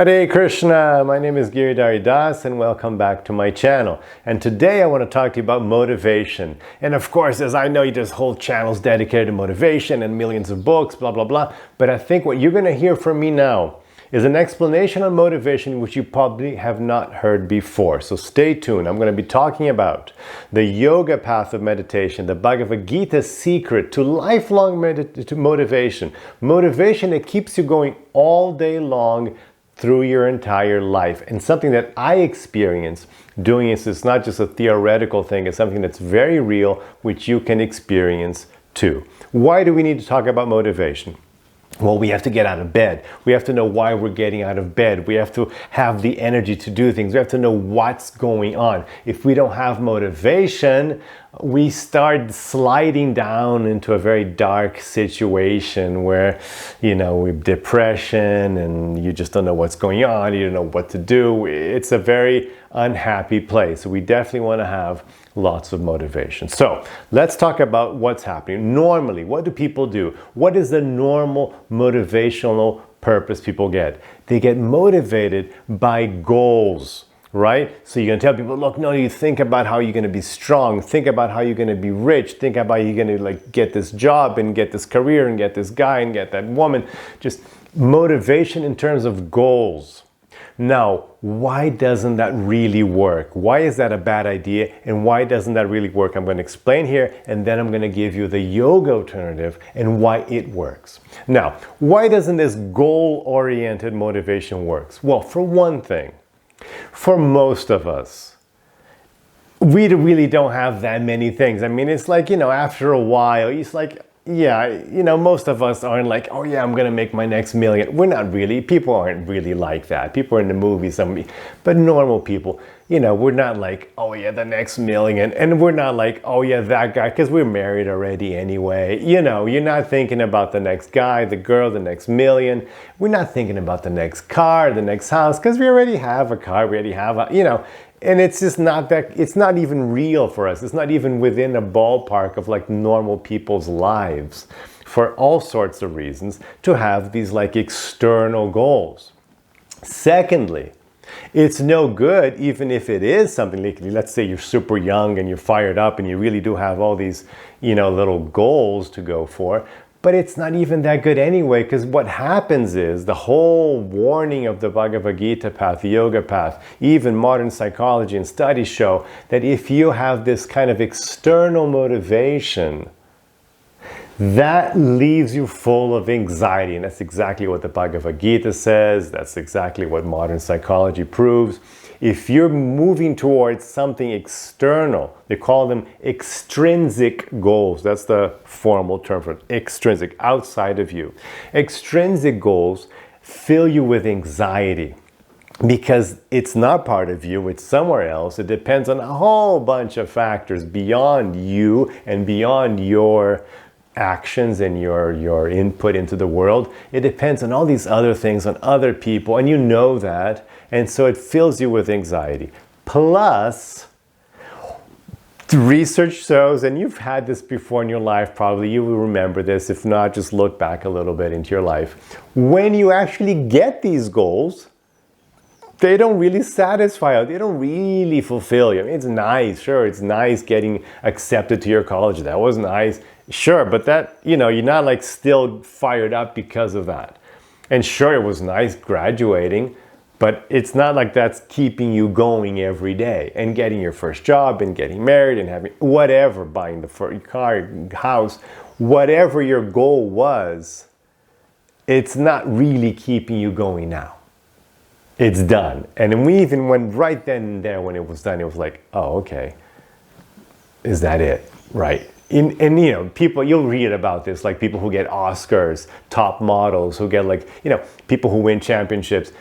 Hare Krishna, my name is Giridhari Das and welcome back to my channel. And today I want to talk to you about motivation. And of course, as I know, there's whole channels dedicated to motivation and millions of books, blah, blah, blah. But I think what you're going to hear from me now is an explanation on motivation which you probably have not heard before. So stay tuned. I'm going to be talking about the yoga path of meditation, the Bhagavad-gita secret to lifelong motivation. Motivation that keeps you going all day long through your entire life. And something that I experience doing this is not just a theoretical thing, it's something that's very real, which you can experience too. Why do we need to talk about motivation? Well, we have to get out of bed. We have to know why we're getting out of bed. We have to have the energy to do things. We have to know what's going on. If we don't have motivation, we start sliding down into a very dark situation where, with depression and you just don't know what's going on. You don't know what to do. It's a very unhappy place. We definitely want to have lots of motivation. So let's talk about what's happening. Normally, what do people do? What is the normal motivational purpose people get? They get motivated by goals, right? So you're going to tell people, look, no, you think about how you're going to be strong. Think about how you're going to be rich. Think about how you're going to get this job and get this career and get this guy and get that woman. Just motivation in terms of goals. Now, why doesn't that really work? Why is that a bad idea? And why doesn't that really work? I'm going to explain here, and then I'm going to give you the yoga alternative and why it works. Now, why doesn't this goal-oriented motivation work? Well, for one thing, for most of us, we really don't have that many things. I mean, it's like, after a while, it's like, most of us aren't like, oh yeah, I'm going to make my next million. We're not really. People aren't really like that. People are in the movies, but normal people, we're not like, oh yeah, the next million. And we're not like, oh yeah, that guy, because we're married already anyway. You're not thinking about the next guy, the girl, the next million. We're not thinking about the next car, the next house, because we already have a car, we already have and it's just not that, it's not even real for us. It's not even within a ballpark of like normal people's lives for all sorts of reasons to have these like external goals. Secondly, it's no good even if it is something like, let's say you're super young and you're fired up and you really do have all these, little goals to go for. But it's not even that good anyway, because what happens is the whole warning of the Bhagavad-gita path, the yoga path, even modern psychology and studies show that if you have this kind of external motivation, that leaves you full of anxiety. And that's exactly what the Bhagavad-gita says. That's exactly what modern psychology proves. If you're moving towards something external, they call them extrinsic goals. That's the formal term for it. Extrinsic, outside of you. Extrinsic goals fill you with anxiety because it's not part of you, it's somewhere else. It depends on a whole bunch of factors beyond you and beyond your actions and your input into the world. It depends on all these other things, on other people, and you know that. And so it fills you with anxiety. Plus, the research shows, and you've had this before in your life, probably you will remember this. If not, just look back a little bit into your life. When you actually get these goals, they don't really satisfy you. They don't really fulfill you. I mean, it's nice, sure, it's nice getting accepted to your college. That was nice, sure, but that, you're not like still fired up because of that. And sure, it was nice graduating, but it's not like that's keeping you going every day and getting your first job and getting married and having whatever, buying the first car, house, whatever your goal was, it's not really keeping you going now. It's done. And we even went right then and there when it was done, it was like, oh, okay, is that it? Right. And people, you'll read about this, like people who get Oscars, top models who get people who win championships.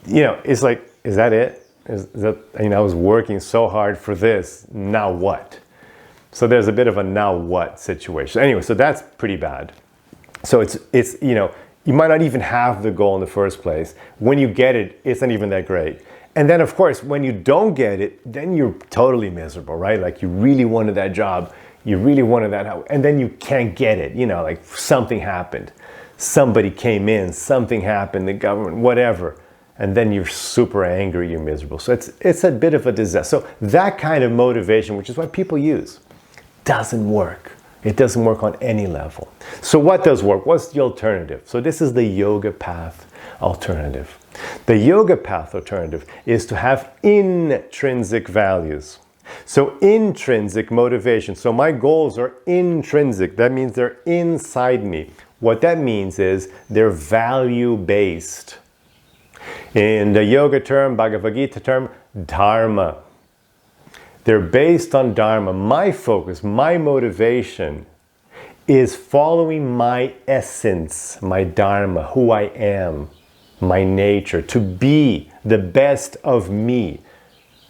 It's like, is that it? Is that, I was working so hard for this, now what? So there's a bit of a now what situation. Anyway, so that's pretty bad. So it's you might not even have the goal in the first place. When you get it, it's not even that great. And then of course, when you don't get it, then you're totally miserable, right? Like you really wanted that job. You really wanted that house, and then you can't get it. Like something happened. Somebody came in, something happened, the government, whatever. and then you're super angry, you're miserable. So it's a bit of a disaster. So that kind of motivation, which is what people use, doesn't work. It doesn't work on any level. So what does work? What's the alternative? So this is the yoga path alternative. The yoga path alternative is to have intrinsic values. So intrinsic motivation. So my goals are intrinsic. That means they're inside me. What that means is they're value-based. In the yoga term, Bhagavad-gita term, dharma. They're based on dharma. My focus, my motivation is following my essence, my dharma, who I am, my nature, to be the best of me.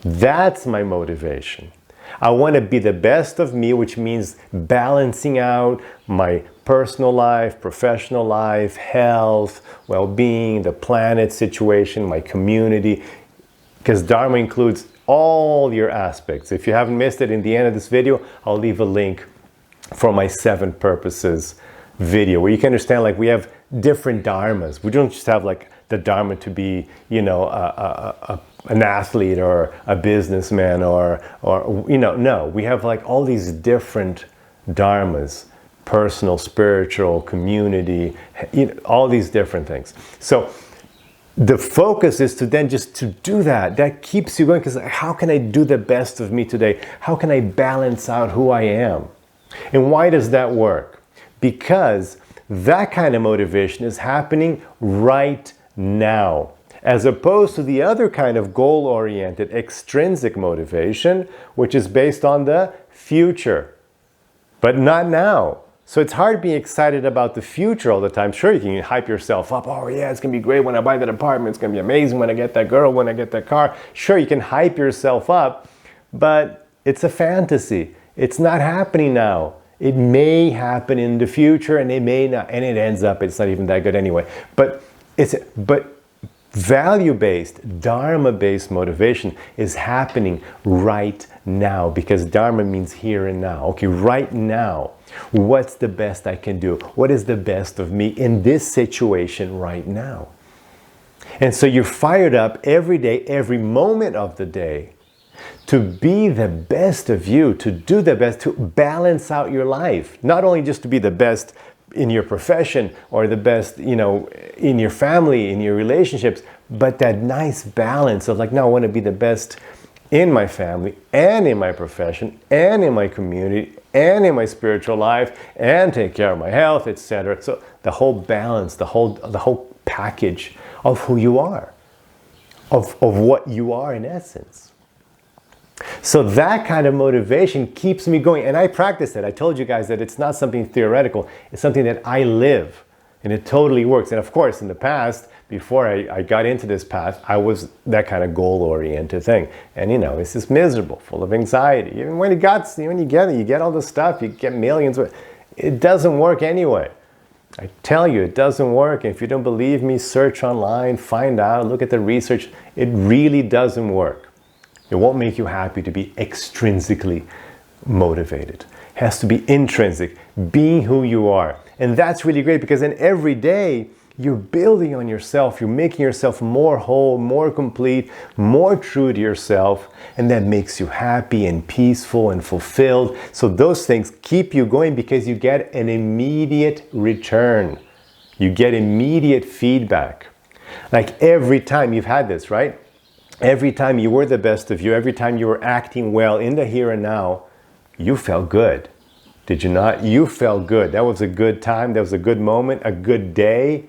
That's my motivation. I want to be the best of me, which means balancing out my personal life, professional life, health, well-being, the planet situation, my community, because Dharma includes all your aspects. If you haven't missed it, in the end of this video, I'll leave a link for my 7 purposes video, where you can understand, like, we have different dharmas. We don't just have like the dharma to be, you know, an athlete or a businessman or you know, no, we have like all these different dharmas, personal, spiritual, community, you know, all these different things. So the focus is to then just to do that. That keeps you going, because how can I do the best of me today? How can I balance out who I am? And why does that work? Because that kind of motivation is happening right now, as opposed to the other kind of goal-oriented extrinsic motivation, which is based on the future, but not now. So it's hard being excited about the future all the time. Sure, you can hype yourself up. Oh yeah, it's gonna be great when I buy that apartment. It's gonna be amazing when I get that girl, when I get that car. Sure, you can hype yourself up, but it's a fantasy. It's not happening now. It may happen in the future, and it may not, and it ends up it's not even that good anyway. But value-based, dharma-based motivation is happening right now, because dharma means here and now. Okay, right now, what's the best I can do? What is the best of me in this situation right now? And so you're fired up every day, every moment of the day, to be the best of you, to do the best, to balance out your life. Not only just to be the best in your profession or the best, you know, in your family, in your relationships, but that nice balance of like, no, I want to be the best in my family and in my profession and in my community and in my spiritual life and take care of my health, etc. So the whole balance, the whole package of who you are, of what you are in essence. So that kind of motivation keeps me going, and I practice it. I told you guys that it's not something theoretical, it's something that I live, and it totally works. And of course, in the past, before I got into this path, I was that kind of goal-oriented thing. And you know, it's just miserable, full of anxiety. Even when you get it, you get all the stuff, you get millions, it doesn't work anyway. I tell you, it doesn't work. And if you don't believe me, search online, find out, look at the research. It really doesn't work. It won't make you happy to be extrinsically motivated. It has to be intrinsic, being who you are. And that's really great, because then every day you're building on yourself, you're making yourself more whole, more complete, more true to yourself, and that makes you happy and peaceful and fulfilled. So those things keep you going, because you get an immediate return. You get immediate feedback. Like every time you've had this, right? Every time you were the best of you, every time you were acting well in the here and now, you felt good. Did you not? You felt good. That was a good time. That was a good moment, a good day,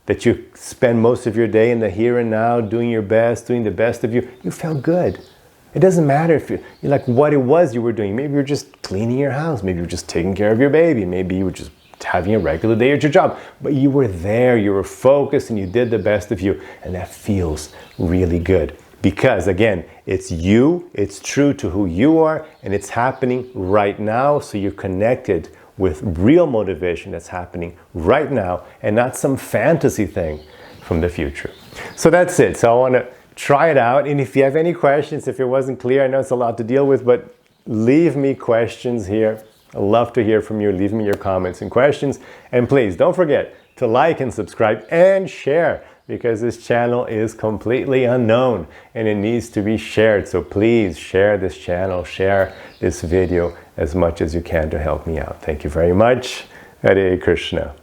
that you spend most of your day in the here and now, doing your best, doing the best of you. You felt good. It doesn't matter if you're like what it was you were doing. Maybe you're just cleaning your house. Maybe you're just taking care of your baby. Maybe you were just having a regular day at your job. But you were there, you were focused, and you did the best of you. And that feels really good. Because again, it's you, it's true to who you are, and it's happening right now. So you're connected with real motivation that's happening right now, and not some fantasy thing from the future. So that's it. So I want to try it out. And if you have any questions, if it wasn't clear, I know it's a lot to deal with, but leave me questions here. I'd love to hear from you. Leave me your comments and questions. And please don't forget to like and subscribe and share because this channel is completely unknown and it needs to be shared. So please share this channel, share this video as much as you can to help me out. Thank you very much. Hare Krishna.